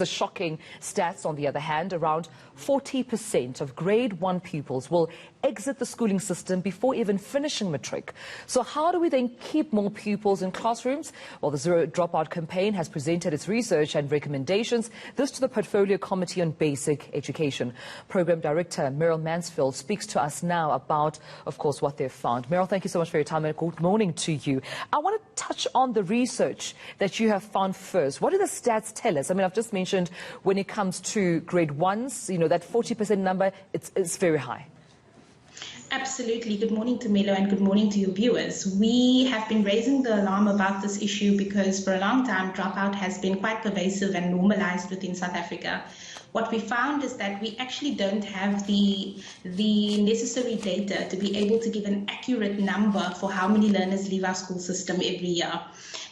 The shocking stats, on the other hand, around 40% of grade 1 pupils will exit the schooling system before even finishing matric. So how do we then keep more pupils in classrooms? Well, the Zero Dropout Campaign has presented its research and recommendations, this to the Portfolio Committee on Basic Education. Program Director Merle Mansfield speaks to us now about, of course, what they've found. Merle, thank you so much for your time and good morning to you. I want to touch on the research that you have found first. What do the stats tell us? I mean, I've just mentioned when it comes to grade 1s, you know, that 40% number, it's very high. Absolutely. Good morning to Melo and good morning to your viewers. We have been raising the alarm about this issue because for a long time dropout has been quite pervasive and normalized within South Africa. What we found is that we actually don't have the necessary data to be able to give an accurate number for how many learners leave our school system every year.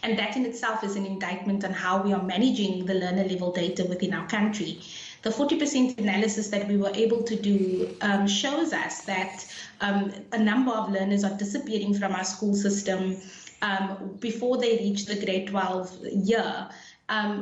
And that in itself is an indictment on how we are managing the learner level data within our country. The 40% analysis that we were able to do shows us that a number of learners are disappearing from our school system before they reach the grade 12 year.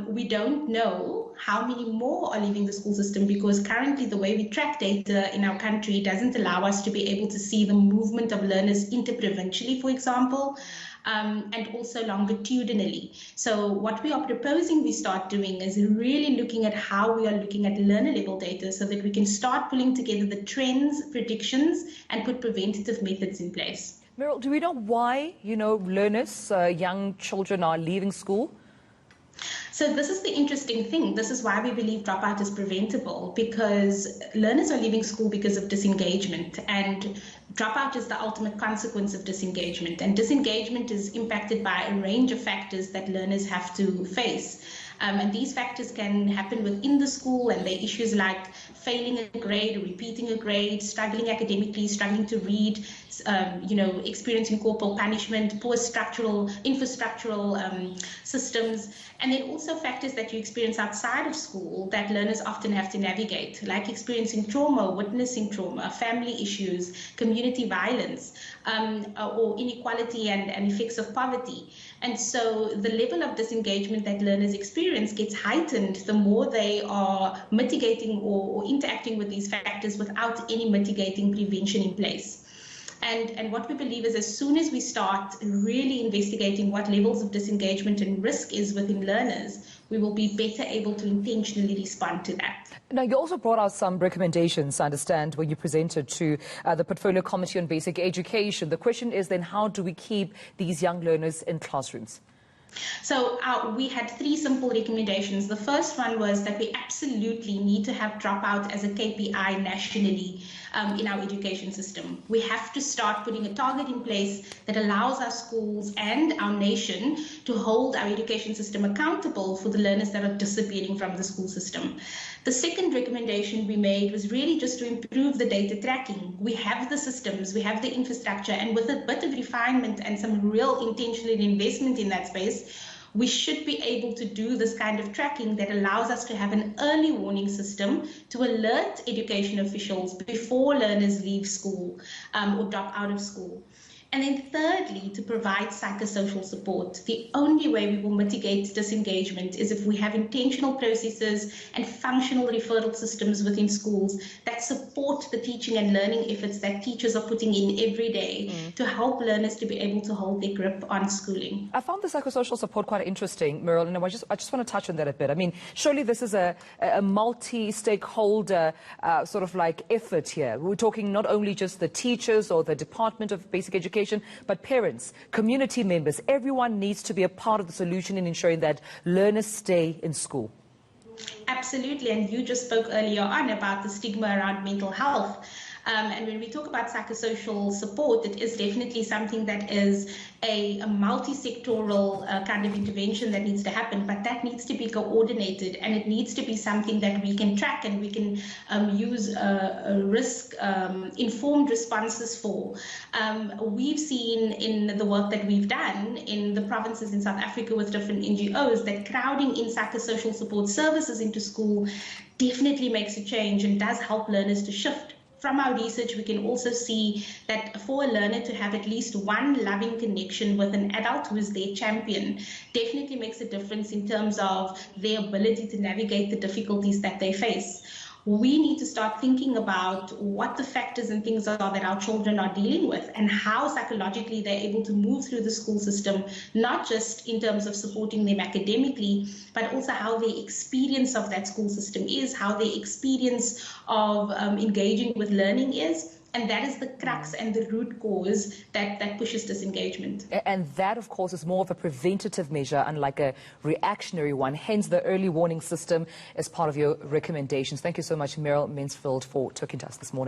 We don't know how many more are leaving the school system because currently the way we track data in our country doesn't allow us to be able to see the movement of learners interprovincially, for example, and also longitudinally. So what we are proposing we start doing is really looking at how we are looking at learner level data so that we can start pulling together the trends, predictions, and put preventative methods in place. Merle, do we know why, learners, young children are leaving school? So this is the interesting thing. This is why we believe dropout is preventable, because learners are leaving school because of disengagement, and dropout is the ultimate consequence of disengagement. And disengagement is impacted by a range of factors that learners have to face. And these factors can happen within the school, and they're issues like failing a grade or repeating a grade, struggling academically, struggling to read, experiencing corporal punishment, poor infrastructural systems, and then also factors that you experience outside of school that learners often have to navigate, like experiencing trauma, witnessing trauma, family issues, community violence, or inequality and effects of poverty. And so the level of disengagement that learners experience gets heightened the more they are mitigating or interacting with these factors without any mitigating prevention in place. And what we believe is as soon as we start really investigating what levels of disengagement and risk is within learners, we will be better able to intentionally respond to that. Now, you also brought out some recommendations, I understand, when you presented to the Portfolio Committee on Basic Education. The question is then, how do we keep these young learners in classrooms? So we had 3 simple recommendations. The first one was that we absolutely need to have dropout as a KPI nationally in our education system. We have to start putting a target in place that allows our schools and our nation to hold our education system accountable for the learners that are disappearing from the school system. The second recommendation we made was really just to improve the data tracking. We have the systems, we have the infrastructure, and with a bit of refinement and some real intentional investment in that space, we should be able to do this kind of tracking that allows us to have an early warning system to alert education officials before learners leave school or drop out of school. And then thirdly, to provide psychosocial support. The only way we will mitigate disengagement is if we have intentional processes and functional referral systems within schools that support the teaching and learning efforts that teachers are putting in every day to help learners to be able to hold their grip on schooling. I found the psychosocial support quite interesting, Merle, and I just want to touch on that a bit. I mean, surely this is a multi-stakeholder sort of like effort here. We're talking not only just the teachers or the Department of Basic Education, but parents, community members, everyone needs to be a part of the solution in ensuring that learners stay in school. Absolutely, and you just spoke earlier on about the stigma around mental health. And when we talk about psychosocial support, it is definitely something that is a multi-sectoral kind of intervention that needs to happen, but that needs to be coordinated, and it needs to be something that we can track and we can use risk-informed responses for. We've seen in the work that we've done in the provinces in South Africa with different NGOs that crowding in psychosocial support services into school definitely makes a change and does help learners to shift from our research, we can also see that for a learner to have at least one loving connection with an adult who is their champion definitely makes a difference in terms of their ability to navigate the difficulties that they face. We need to start thinking about what the factors and things are that our children are dealing with and how psychologically they're able to move through the school system, not just in terms of supporting them academically, but also how their experience of that school system is, how their experience of engaging with learning is. And that is the crux and the root cause that pushes disengagement. And that, of course, is more of a preventative measure, unlike a reactionary one. Hence, the early warning system is part of your recommendations. Thank you so much, Merle Mansfield, for talking to us this morning.